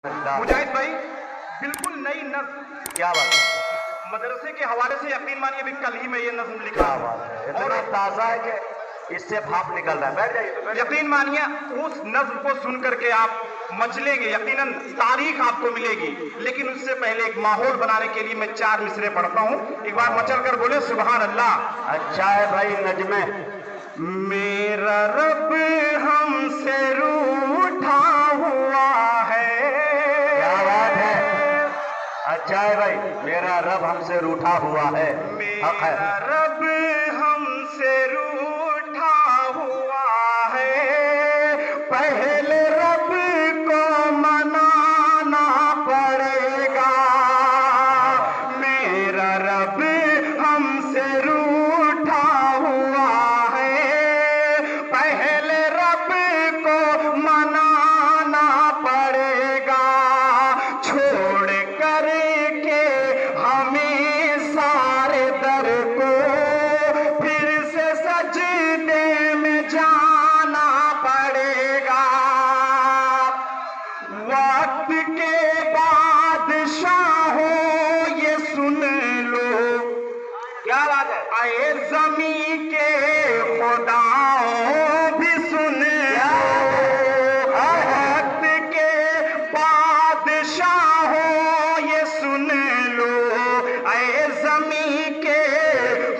मुजाहिद भाई बिल्कुल नई नज्म। क्या बात है, मदरसे के हवाले से यकीन मानिए अभी कल ही में ये नज्म लिखा। क्या बात है, इतना ताजा है कि इससे भाप निकल रहा है। बैठ जाइए तो यकीन मानिए उस नज्म को सुन करके आप मचलेंगे, यकीनन तारीख आपको मिलेगी। लेकिन उससे पहले एक माहौल बनाने के लिए मैं 4 मिसरे पढ़ता हूँ, एक बार मचल कर बोले सुभान अल्लाह। अच्छा है भाई नजमे। मेरा रब हमसे रूठा हुआ है। क्या बात है, अच्छा है भाई, मेरा रब हमसे रूठा हुआ है। हक है, मेरा रब हमसे रूठा हुआ है। पहले रब को मनाना पड़ेगा। मेरा रब हमसे रूठा हुआ है। पहले रब को मनाना पड़ेगा। छोड़ कर के हमें सारे दर को फिर से सजदे में जाना पड़ेगा। वक्त के बादशाहों ये सुन लो, क्या बात है, आए ज़मीं के खुदाओं भी सुन लो। वक्त के बादशाहों ये सुन लो, आए ज़मीं के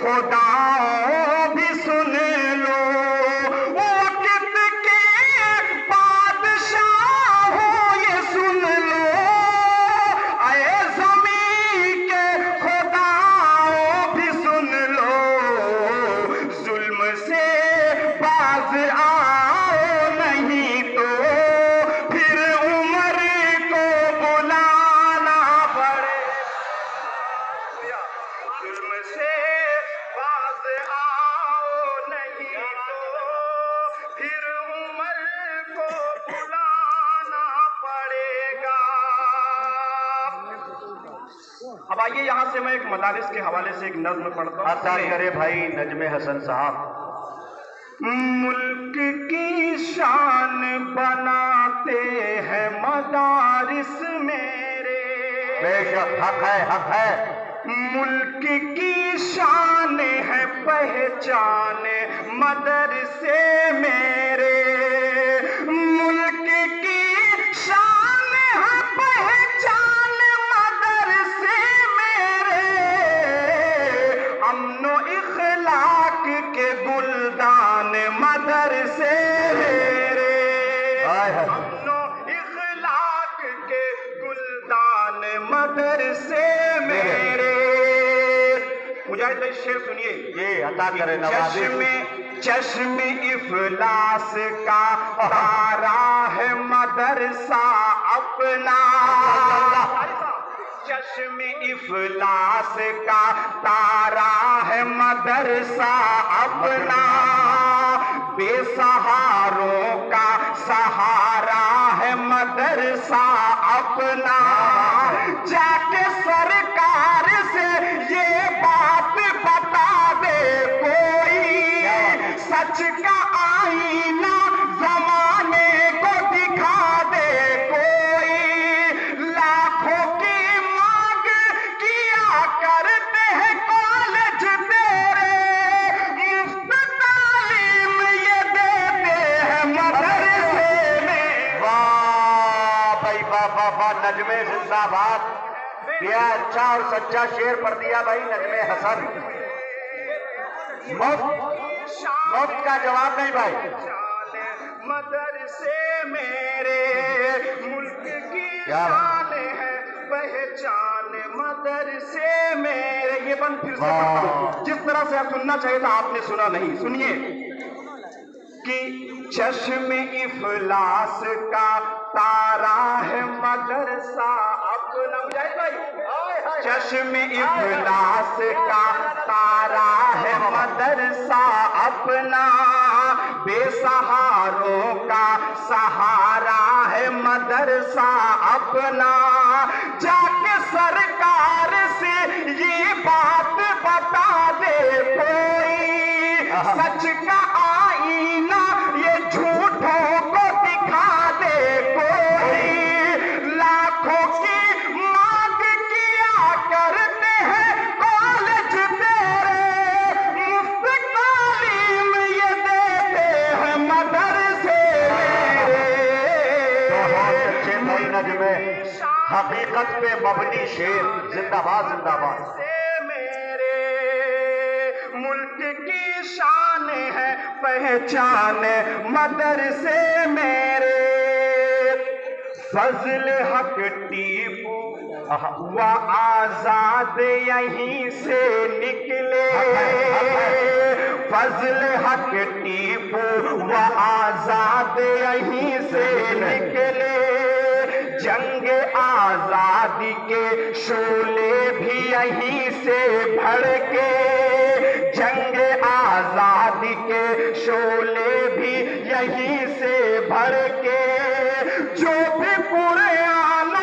खुदाओं भी सुन लो। वक्त के बादशाहों ये सुन लो, आए ज़मीं के खुदाओं भी सुन लो। जुल्म से बाज आओ नहीं तो फिर उम्र को बुलाना पड़े। जुल्म से बाज आओ नहीं तो फिर उम्र को बुलाना पड़ेगा। अब आइए यहाँ से मैं एक मदारिस के हवाले से एक नज्म पढ़ता हूँ। अता करे भाई नजमे हसन साहब। मुल्क की शान बनाते हैं मदारिस मेरे। बेशक हक है, हक है। मुल्क की शान है पहचान मदरसे मेरे। मुल्क की शान है पहचान मदरसे मेरे। अमनो इखलाक के गुलदान मदरसे मेरे। अमनो इखलाक के गुलदान मदरसे मेरे। मुजाहिद भाई शेर सुनिए। ये अता करे नवाज़िश। चश्मे इफलास का तारा है मदरसा अपना। चश्मे इफलास का तारा है मदरसा अपना। बेसहारों का सहारा है मदरसा अपना। जाके सरकार से ये बात बता दे कोई, सच का आईना जमाने को दिखा दे कोई। लाखों की मांग किया करते हैं कॉलेज तेरे। मुफ्त तालीम ये देते हैं मदरसे में। वाह भाई वाह वाह वाह, नजमे जिंदाबाद। क्या अच्छा और सच्चा शेर पढ़ दिया भाई नजमे हसन। मुफ्त का जवाब नहीं भाई। मदरसे मेरे मुल्क की क्या शान है पहचान मदरसे मेरे। ये बंद फिर से पढ़ता हूं, जिस तरह से आप सुनना चाहिए था आपने सुना नहीं। सुनिए कि चश्मे इफलास का तारा है मदरसा अपना। मुजाहिद भाई, चश्मे इफलास का तारा है मदरसा अपना। बेसहारों का सहारा है मदरसा अपना। जाके सरकार से ये बात बता दे कोई, सच का आईना ये झूठों को दिखा दे कोई। ला नज़्मे हकीकत पे मबनी शेर। जिंदाबाद जिंदाबाद। मेरे मुल्क की शान है पहचान मदरसे मेरे। फजल हक टीपू व आजाद यहीं से निकले। फजल हक टीपू व आजाद यहीं से निकले। जंग आजादी के शोले भी यहीं से भड़के। जंग आजादी के शोले भी यहीं से भड़के। जो भी कुरान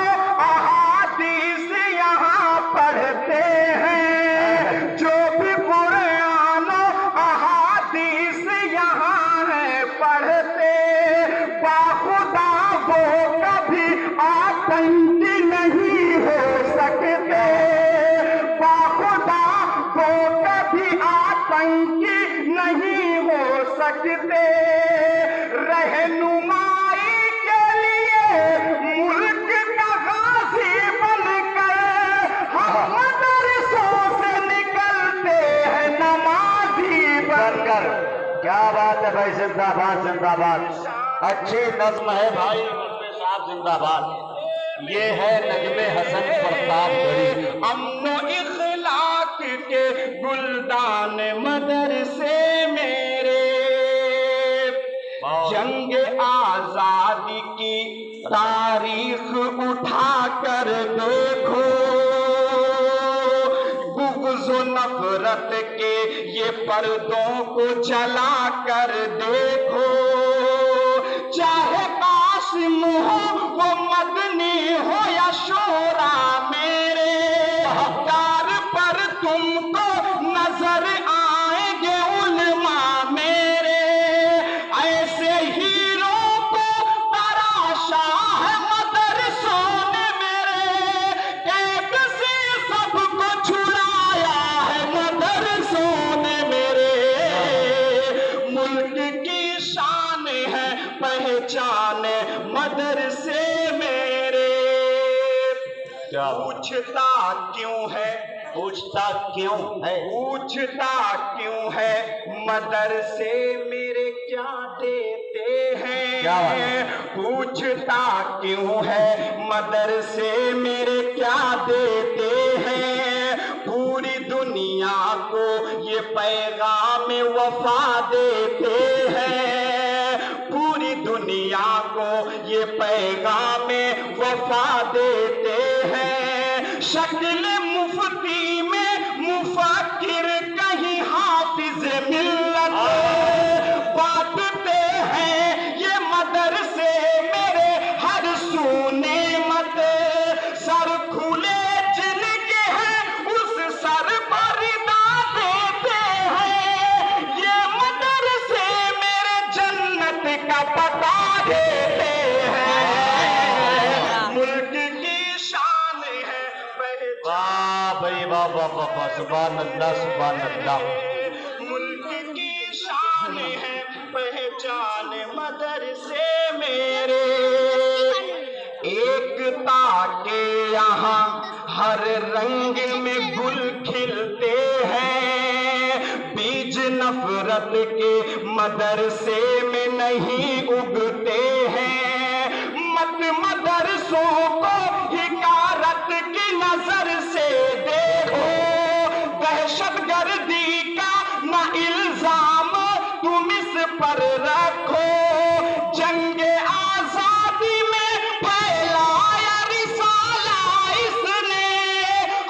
अहादीस यहाँ पढ़ते हैं, जो भी कुरान अहादीस यहाँ है पढ़ते, बाखुदा वो कभी आतंकी नहीं हो सकते। बाखुदा वो कभी आतंकी नहीं हो सकते। रहनुमाई के लिए मुल्क का गाजी बनकर हम मदरसों से निकलते हैं नमाजी बनकर। क्या बात है भाई, जिंदाबाद जिंदाबाद। अच्छी नज्म है भाई, मुफ्ती साहब जिंदाबाद। ये है नज़्मे हसन प्रतापगढ़ी। अम्नो इखलाक के गुलदान मदरसे मेरे। जंग आजादी की तारीख उठा कर देखो। बुग़्ज़ नफरत के ये पर्दों को जला कर देखो। चाहे कासिम हो वो मदनी हो या शोरा मेरे, कार पर तुमको नजर आएंगे उलमा मेरे। ऐसे हीरो को तराशा है मदरसों ने मेरे। कैद से सबको छुड़ाया है मदरसों ने मेरे। मुल्क की शान है पहचान मदरसे मेरे। क्या पूछता क्यों है, पूछता क्यों है, पूछता क्यों है मदरसे मेरे क्या देते क्या बात हैं। पूछता क्यों है मदरसे मेरे क्या देते हैं। पूरी दुनिया को ये पैगाम वफा देते हैं। पूरी दुनिया को ये पैगाम वफा देते हैं। शक्ल मुफ्ती में मुफक्किर कहीं हाफिज मिल्लत बांटते हैं ये मदरसे मेरे हर सूने मत। सर खुले जिनके हैं उस सर पर रिदा देते हैं। ये मदरसे मेरे जन्नत का पता देते हैं। मुल्क की शान है वाह भाई वाह वाह वाह वाह, सुभान अल्लाह सुभान अल्लाह। मुल्क की शान है पहचान मदरसे मेरे। एकता के यहाँ हर रंग में गुल खिलते हैं। बीज नफरत के मदरसे में नहीं उगते हैं। मत मदरसों को हिकारत की नजर से देखो। दहशतगर्दी का न इल्जाम तुम इस पर रखो। जंग आजादी में फैलाया रिसाला इसने।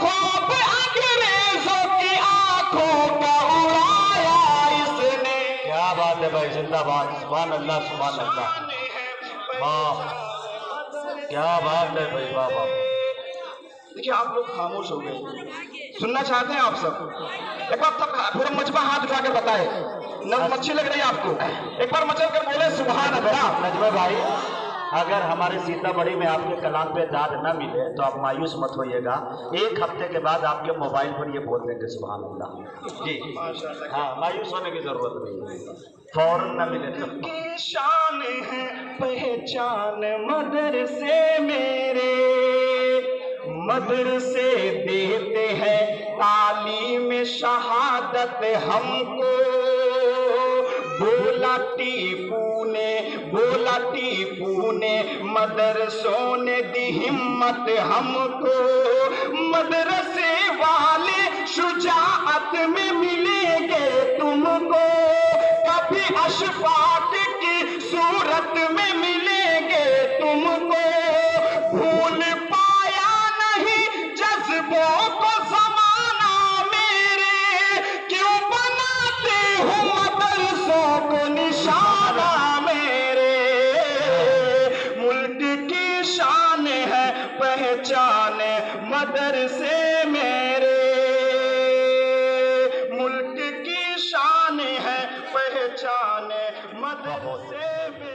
ख्वाब अंग्रेजों की आंखों का उड़ाया इसने। क्या बात है भाई, जिंदाबाद। सुभान अल्लाह सुभान अल्लाह। वाह क्या बात है भाई, वाह वाह। देखिए आप लोग खामोश हो गए, सुनना चाहते हैं आप सब। एक बार तब पूरा मजबा हाथ उठा के बताए, नज़्म अच्छी लग रही है आपको? एक बार मचल कर बोले सुभान अल्लाह। नजमे भाई, अगर हमारे सीतामढ़ी में आपके कलाम पे दाद न मिले तो आप मायूस मत होइएगा। एक हफ्ते के बाद आपके मोबाइल पर ये बोल देंगे सुभान अल्लाह जी। हाँ, मायूस होने की जरूरत नहीं है, फौरन न मिले तो। की शान है पहचान मदरसे में। मदरसे देते हैं तालीम शहादत हमको। बोला टीपू ने मदरसों ने दी हिम्मत हमको। मदरसे वाले शुजाअत में मिलेंगे तुमको, कभी अशफाक की सूरत में मिलेंगे तुमको। भूल पाया नहीं जज्बों को ज़माना मेरे, क्यों बनाते हो मदरसों को निशाना मेरे। मुल्क की शान है पहचान मदरसे मेरे, मुल्क की शान है पहचान मदरसे मेरे।